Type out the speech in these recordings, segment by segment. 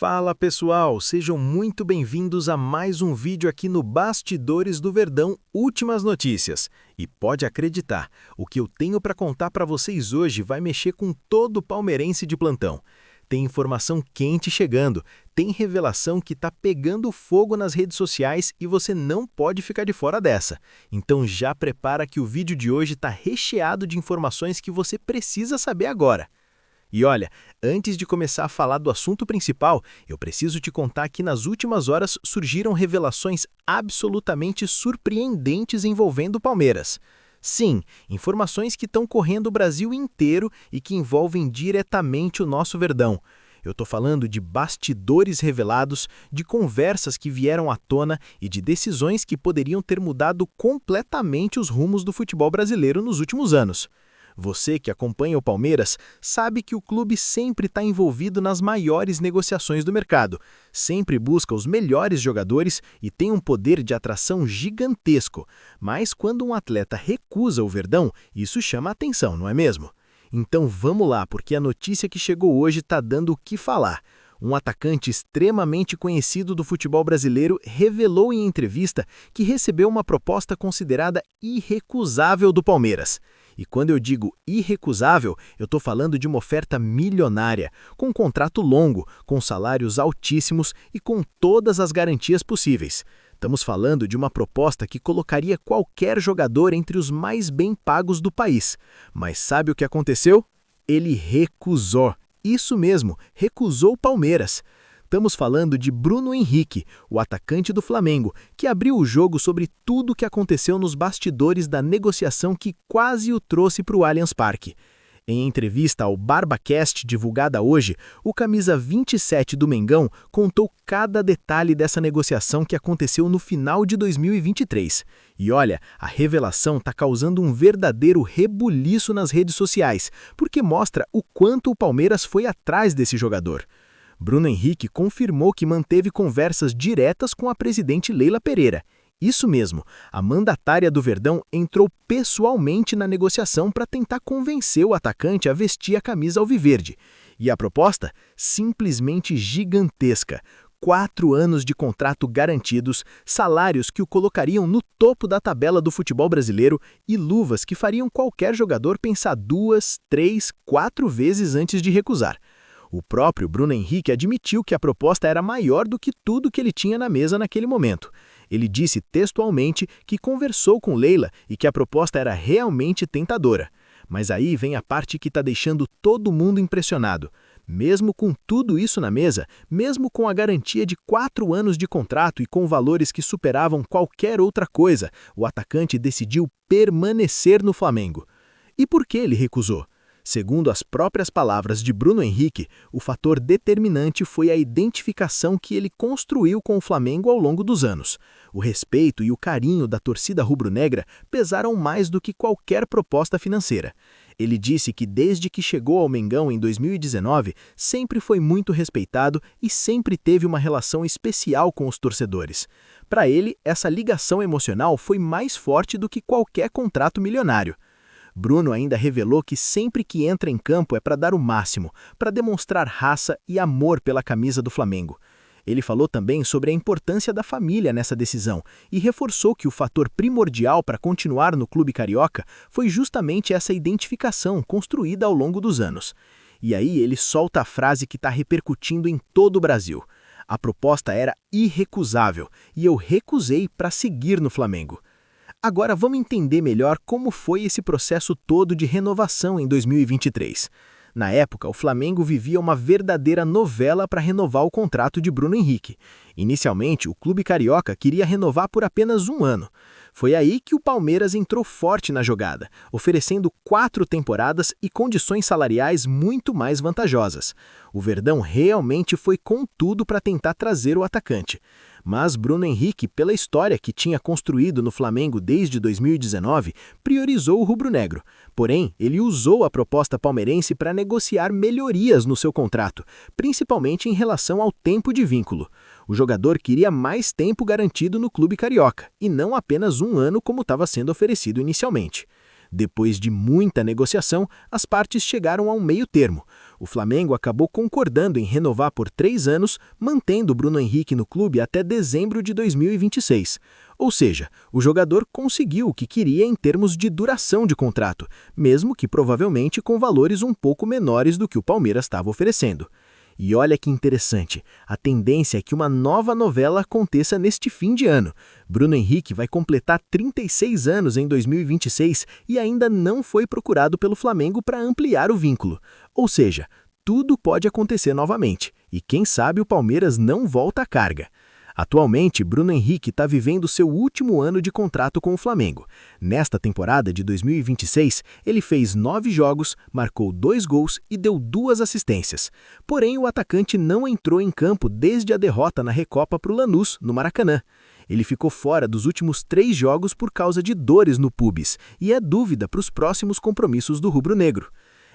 Fala pessoal, sejam muito bem-vindos a mais um vídeo aqui no Bastidores do Verdão Últimas Notícias. E pode acreditar, o que eu tenho para contar para vocês hoje vai mexer com todo palmeirense de plantão. Tem informação quente chegando, tem revelação que está pegando fogo nas redes sociais e você não pode ficar de fora dessa. Então já prepara que o vídeo de hoje está recheado de informações que você precisa saber agora. E olha, antes de começar a falar do assunto principal, eu preciso te contar que nas últimas horas surgiram revelações absolutamente surpreendentes envolvendo o Palmeiras. Sim, informações que estão correndo o Brasil inteiro e que envolvem diretamente o nosso Verdão. Eu estou falando de bastidores revelados, de conversas que vieram à tona e de decisões que poderiam ter mudado completamente os rumos do futebol brasileiro nos últimos anos. Você que acompanha o Palmeiras sabe que o clube sempre está envolvido nas maiores negociações do mercado, sempre busca os melhores jogadores e tem um poder de atração gigantesco. Mas quando um atleta recusa o Verdão, isso chama a atenção, não é mesmo? Então vamos lá, porque a notícia que chegou hoje está dando o que falar. Um atacante extremamente conhecido do futebol brasileiro revelou em entrevista que recebeu uma proposta considerada irrecusável do Palmeiras. E quando eu digo irrecusável, eu estou falando de uma oferta milionária, com um contrato longo, com salários altíssimos e com todas as garantias possíveis. Estamos falando de uma proposta que colocaria qualquer jogador entre os mais bem pagos do país. Mas sabe o que aconteceu? Ele recusou. Isso mesmo, recusou o Palmeiras. Estamos falando de Bruno Henrique, o atacante do Flamengo, que abriu o jogo sobre tudo o que aconteceu nos bastidores da negociação que quase o trouxe para o Allianz Parque. Em entrevista ao BarbaCast divulgada hoje, o camisa 27 do Mengão contou cada detalhe dessa negociação que aconteceu no final de 2023. E olha, a revelação está causando um verdadeiro rebuliço nas redes sociais, porque mostra o quanto o Palmeiras foi atrás desse jogador. Bruno Henrique confirmou que manteve conversas diretas com a presidente Leila Pereira. Isso mesmo, a mandatária do Verdão entrou pessoalmente na negociação para tentar convencer o atacante a vestir a camisa alviverde. E a proposta? Simplesmente gigantesca. 4 anos de contrato garantidos, salários que o colocariam no topo da tabela do futebol brasileiro e luvas que fariam qualquer jogador pensar 2, 3, 4 vezes antes de recusar. O próprio Bruno Henrique admitiu que a proposta era maior do que tudo que ele tinha na mesa naquele momento. Ele disse textualmente que conversou com Leila e que a proposta era realmente tentadora. Mas aí vem a parte que está deixando todo mundo impressionado. Mesmo com tudo isso na mesa, mesmo com a garantia de 4 anos de contrato e com valores que superavam qualquer outra coisa, o atacante decidiu permanecer no Flamengo. E por que ele recusou? Segundo as próprias palavras de Bruno Henrique, o fator determinante foi a identificação que ele construiu com o Flamengo ao longo dos anos. O respeito e o carinho da torcida rubro-negra pesaram mais do que qualquer proposta financeira. Ele disse que desde que chegou ao Mengão em 2019, sempre foi muito respeitado e sempre teve uma relação especial com os torcedores. Para ele, essa ligação emocional foi mais forte do que qualquer contrato milionário. Bruno ainda revelou que sempre que entra em campo é para dar o máximo, para demonstrar raça e amor pela camisa do Flamengo. Ele falou também sobre a importância da família nessa decisão e reforçou que o fator primordial para continuar no clube carioca foi justamente essa identificação construída ao longo dos anos. E aí ele solta a frase que está repercutindo em todo o Brasil. A proposta era irrecusável e eu recusei para seguir no Flamengo. Agora vamos entender melhor como foi esse processo todo de renovação em 2023. Na época, o Flamengo vivia uma verdadeira novela para renovar o contrato de Bruno Henrique. Inicialmente, o clube carioca queria renovar por apenas 1 ano. Foi aí que o Palmeiras entrou forte na jogada, oferecendo 4 temporadas e condições salariais muito mais vantajosas. O Verdão realmente foi com tudo para tentar trazer o atacante. Mas Bruno Henrique, pela história que tinha construído no Flamengo desde 2019, priorizou o rubro-negro. Porém, ele usou a proposta palmeirense para negociar melhorias no seu contrato, principalmente em relação ao tempo de vínculo. O jogador queria mais tempo garantido no clube carioca, e não apenas 1 ano como estava sendo oferecido inicialmente. Depois de muita negociação, as partes chegaram a um meio termo. O Flamengo acabou concordando em renovar por 3 anos, mantendo Bruno Henrique no clube até dezembro de 2026. Ou seja, o jogador conseguiu o que queria em termos de duração de contrato, mesmo que provavelmente com valores um pouco menores do que o Palmeiras estava oferecendo. E olha que interessante, a tendência é que uma nova novela aconteça neste fim de ano. Bruno Henrique vai completar 36 anos em 2026 e ainda não foi procurado pelo Flamengo para ampliar o vínculo. Ou seja, tudo pode acontecer novamente, e quem sabe o Palmeiras não volta à carga. Atualmente, Bruno Henrique está vivendo seu último ano de contrato com o Flamengo. Nesta temporada de 2026, ele fez 9 jogos, marcou 2 gols e deu 2 assistências. Porém, o atacante não entrou em campo desde a derrota na Recopa para o Lanús, no Maracanã. Ele ficou fora dos últimos 3 jogos por causa de dores no púbis e é dúvida para os próximos compromissos do rubro-negro.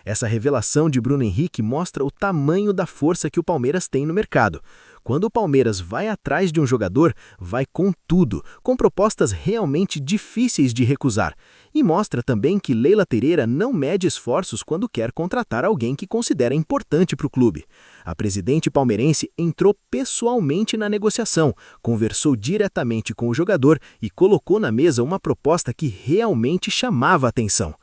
Essa revelação de Bruno Henrique mostra o tamanho da força que o Palmeiras tem no mercado. Quando o Palmeiras vai atrás de um jogador, vai com tudo, com propostas realmente difíceis de recusar. E mostra também que Leila Pereira não mede esforços quando quer contratar alguém que considera importante para o clube. A presidente palmeirense entrou pessoalmente na negociação, conversou diretamente com o jogador e colocou na mesa uma proposta que realmente chamava a atenção.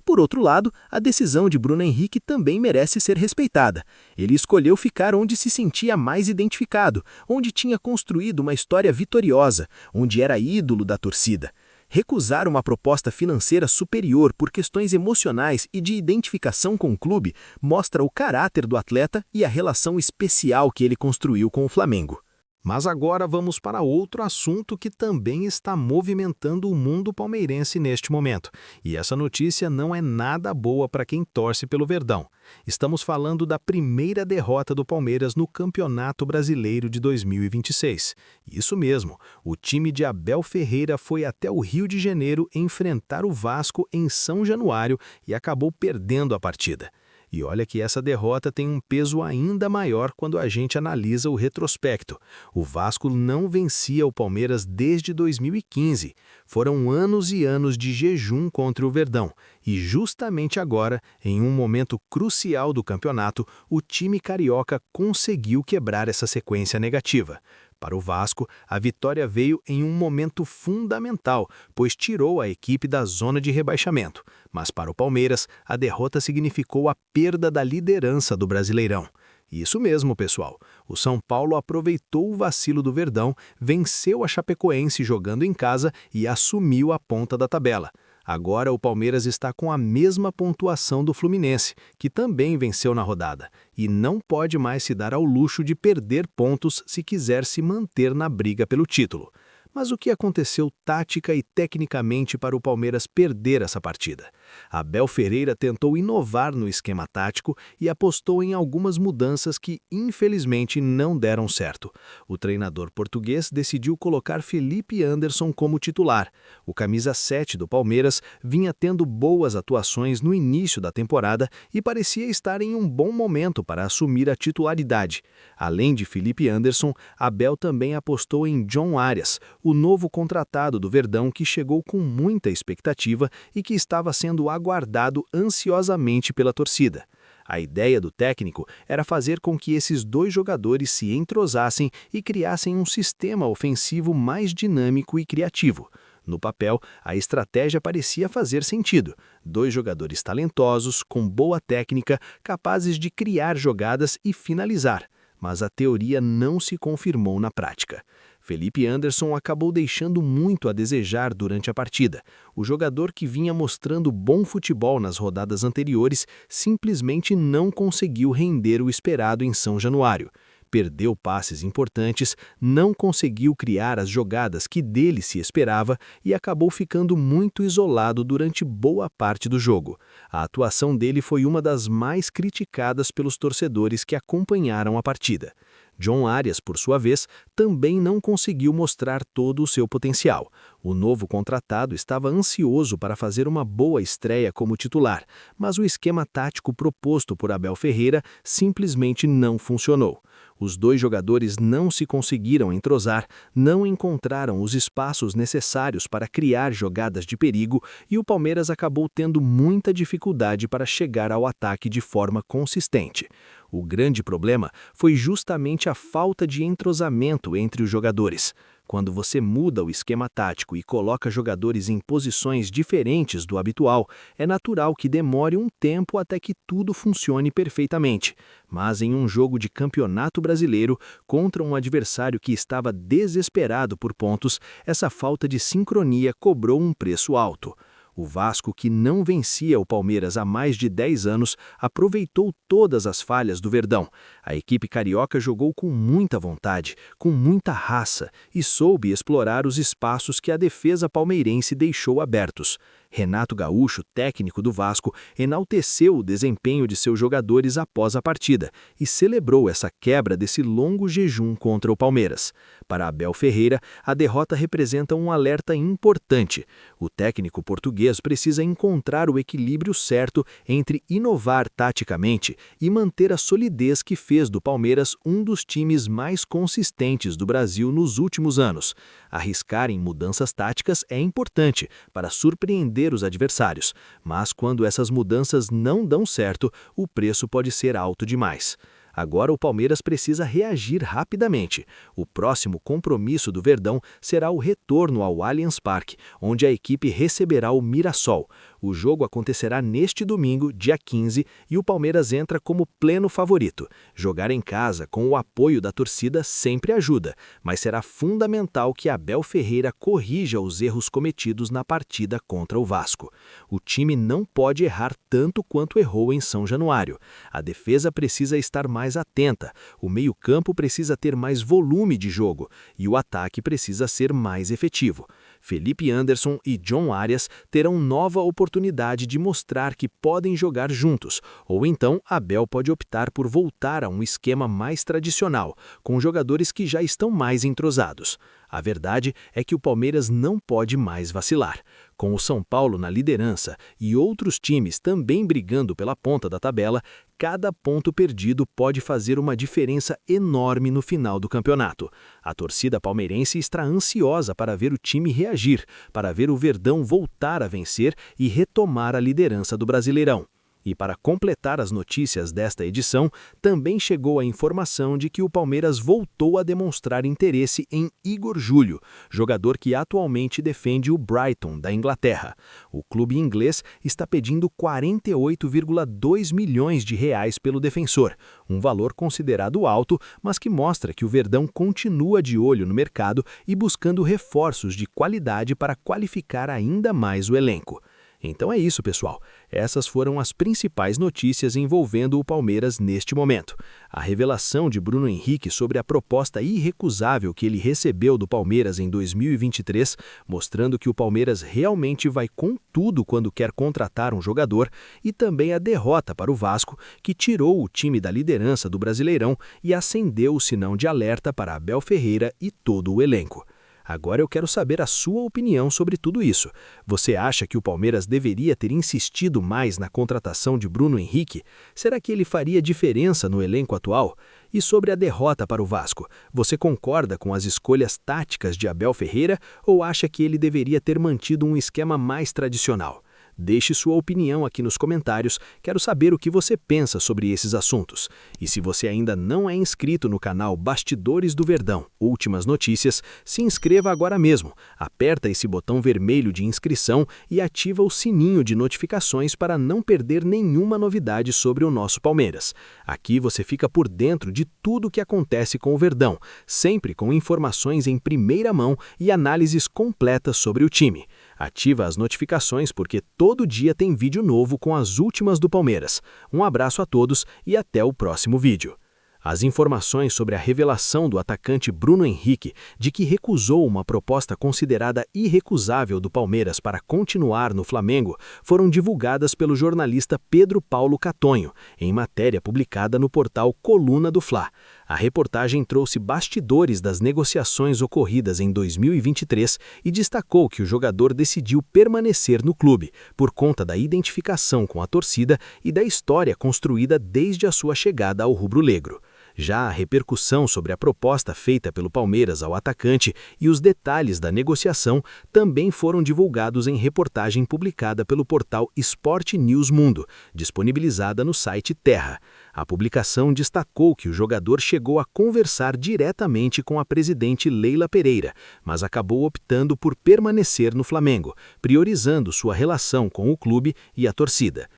Por outro lado, a decisão de Bruno Henrique também merece ser respeitada. Ele escolheu ficar onde se sentia mais identificado, onde tinha construído uma história vitoriosa, onde era ídolo da torcida. Recusar uma proposta financeira superior por questões emocionais e de identificação com o clube mostra o caráter do atleta e a relação especial que ele construiu com o Flamengo. Mas agora vamos para outro assunto que também está movimentando o mundo palmeirense neste momento. E essa notícia não é nada boa para quem torce pelo Verdão. Estamos falando da primeira derrota do Palmeiras no Campeonato Brasileiro de 2026. Isso mesmo, o time de Abel Ferreira foi até o Rio de Janeiro enfrentar o Vasco em São Januário e acabou perdendo a partida. E olha que essa derrota tem um peso ainda maior quando a gente analisa o retrospecto. O Vasco não vencia o Palmeiras desde 2015. Foram anos e anos de jejum contra o Verdão. E justamente agora, em um momento crucial do campeonato, o time carioca conseguiu quebrar essa sequência negativa. Para o Vasco, a vitória veio em um momento fundamental, pois tirou a equipe da zona de rebaixamento. Mas para o Palmeiras, a derrota significou a perda da liderança do Brasileirão. Isso mesmo, pessoal. O São Paulo aproveitou o vacilo do Verdão, venceu a Chapecoense jogando em casa e assumiu a ponta da tabela. Agora o Palmeiras está com a mesma pontuação do Fluminense, que também venceu na rodada, e não pode mais se dar ao luxo de perder pontos se quiser se manter na briga pelo título. Mas o que aconteceu tática e tecnicamente para o Palmeiras perder essa partida? Abel Ferreira tentou inovar no esquema tático e apostou em algumas mudanças que, infelizmente, não deram certo. O treinador português decidiu colocar Felipe Anderson como titular. O camisa 7 do Palmeiras vinha tendo boas atuações no início da temporada e parecia estar em um bom momento para assumir a titularidade. Além de Felipe Anderson, Abel também apostou em John Arias, o novo contratado do Verdão que chegou com muita expectativa e que estava sendo aguardado ansiosamente pela torcida. A ideia do técnico era fazer com que esses 2 jogadores se entrosassem e criassem um sistema ofensivo mais dinâmico e criativo. No papel, a estratégia parecia fazer sentido. 2 jogadores talentosos, com boa técnica, capazes de criar jogadas e finalizar. Mas a teoria não se confirmou na prática. Felipe Anderson acabou deixando muito a desejar durante a partida. O jogador que vinha mostrando bom futebol nas rodadas anteriores simplesmente não conseguiu render o esperado em São Januário. Perdeu passes importantes, não conseguiu criar as jogadas que dele se esperava e acabou ficando muito isolado durante boa parte do jogo. A atuação dele foi uma das mais criticadas pelos torcedores que acompanharam a partida. John Arias, por sua vez, também não conseguiu mostrar todo o seu potencial. O novo contratado estava ansioso para fazer uma boa estreia como titular, mas o esquema tático proposto por Abel Ferreira simplesmente não funcionou. Os dois jogadores não se conseguiram entrosar, não encontraram os espaços necessários para criar jogadas de perigo e o Palmeiras acabou tendo muita dificuldade para chegar ao ataque de forma consistente. O grande problema foi justamente a falta de entrosamento entre os jogadores. Quando você muda o esquema tático e coloca jogadores em posições diferentes do habitual, é natural que demore um tempo até que tudo funcione perfeitamente. Mas em um jogo de campeonato brasileiro, contra um adversário que estava desesperado por pontos, essa falta de sincronia cobrou um preço alto. O Vasco, que não vencia o Palmeiras há mais de 10 anos, aproveitou todas as falhas do Verdão. A equipe carioca jogou com muita vontade, com muita raça e soube explorar os espaços que a defesa palmeirense deixou abertos. Renato Gaúcho, técnico do Vasco, enalteceu o desempenho de seus jogadores após a partida e celebrou essa quebra desse longo jejum contra o Palmeiras. Para Abel Ferreira, a derrota representa um alerta importante. O técnico português precisa encontrar o equilíbrio certo entre inovar taticamente e manter a solidez que fez do Palmeiras um dos times mais consistentes do Brasil nos últimos anos. Arriscar em mudanças táticas é importante para surpreender os adversários, mas quando essas mudanças não dão certo, o preço pode ser alto demais. Agora o Palmeiras precisa reagir rapidamente. O próximo compromisso do Verdão será o retorno ao Allianz Parque, onde a equipe receberá o Mirassol. O jogo acontecerá neste domingo, dia 15, e o Palmeiras entra como pleno favorito. Jogar em casa, com o apoio da torcida, sempre ajuda, mas será fundamental que Abel Ferreira corrija os erros cometidos na partida contra o Vasco. O time não pode errar tanto quanto errou em São Januário. A defesa precisa estar mais atenta, o meio-campo precisa ter mais volume de jogo e o ataque precisa ser mais efetivo. Felipe Anderson e John Arias terão nova oportunidade de mostrar que podem jogar juntos, ou então Abel pode optar por voltar a um esquema mais tradicional, com jogadores que já estão mais entrosados. A verdade é que o Palmeiras não pode mais vacilar. Com o São Paulo na liderança e outros times também brigando pela ponta da tabela, cada ponto perdido pode fazer uma diferença enorme no final do campeonato. A torcida palmeirense está ansiosa para ver o time reagir, para ver o Verdão voltar a vencer e retomar a liderança do Brasileirão. E para completar as notícias desta edição, também chegou a informação de que o Palmeiras voltou a demonstrar interesse em Igor Júlio, jogador que atualmente defende o Brighton, da Inglaterra. O clube inglês está pedindo 48,2 milhões de reais pelo defensor, um valor considerado alto, mas que mostra que o Verdão continua de olho no mercado e buscando reforços de qualidade para qualificar ainda mais o elenco. Então é isso, pessoal. Essas foram as principais notícias envolvendo o Palmeiras neste momento. A revelação de Bruno Henrique sobre a proposta irrecusável que ele recebeu do Palmeiras em 2023, mostrando que o Palmeiras realmente vai com tudo quando quer contratar um jogador, e também a derrota para o Vasco, que tirou o time da liderança do Brasileirão e acendeu o sinal de alerta para Abel Ferreira e todo o elenco. Agora eu quero saber a sua opinião sobre tudo isso. Você acha que o Palmeiras deveria ter insistido mais na contratação de Bruno Henrique? Será que ele faria diferença no elenco atual? E sobre a derrota para o Vasco, você concorda com as escolhas táticas de Abel Ferreira ou acha que ele deveria ter mantido um esquema mais tradicional? Deixe sua opinião aqui nos comentários, quero saber o que você pensa sobre esses assuntos. E se você ainda não é inscrito no canal Bastidores do Verdão, Últimas Notícias, se inscreva agora mesmo, aperta esse botão vermelho de inscrição e ativa o sininho de notificações para não perder nenhuma novidade sobre o nosso Palmeiras. Aqui você fica por dentro de tudo o que acontece com o Verdão, sempre com informações em primeira mão e análises completas sobre o time. Ativa as notificações porque todo dia tem vídeo novo com as últimas do Palmeiras. Um abraço a todos e até o próximo vídeo. As informações sobre a revelação do atacante Bruno Henrique de que recusou uma proposta considerada irrecusável do Palmeiras para continuar no Flamengo foram divulgadas pelo jornalista Pedro Paulo Catonho, em matéria publicada no portal Coluna do Fla. A reportagem trouxe bastidores das negociações ocorridas em 2023 e destacou que o jogador decidiu permanecer no clube por conta da identificação com a torcida e da história construída desde a sua chegada ao rubro-negro. Já a repercussão sobre a proposta feita pelo Palmeiras ao atacante e os detalhes da negociação também foram divulgados em reportagem publicada pelo portal Sport News Mundo, disponibilizada no site Terra. A publicação destacou que o jogador chegou a conversar diretamente com a presidente Leila Pereira, mas acabou optando por permanecer no Flamengo, priorizando sua relação com o clube e a torcida.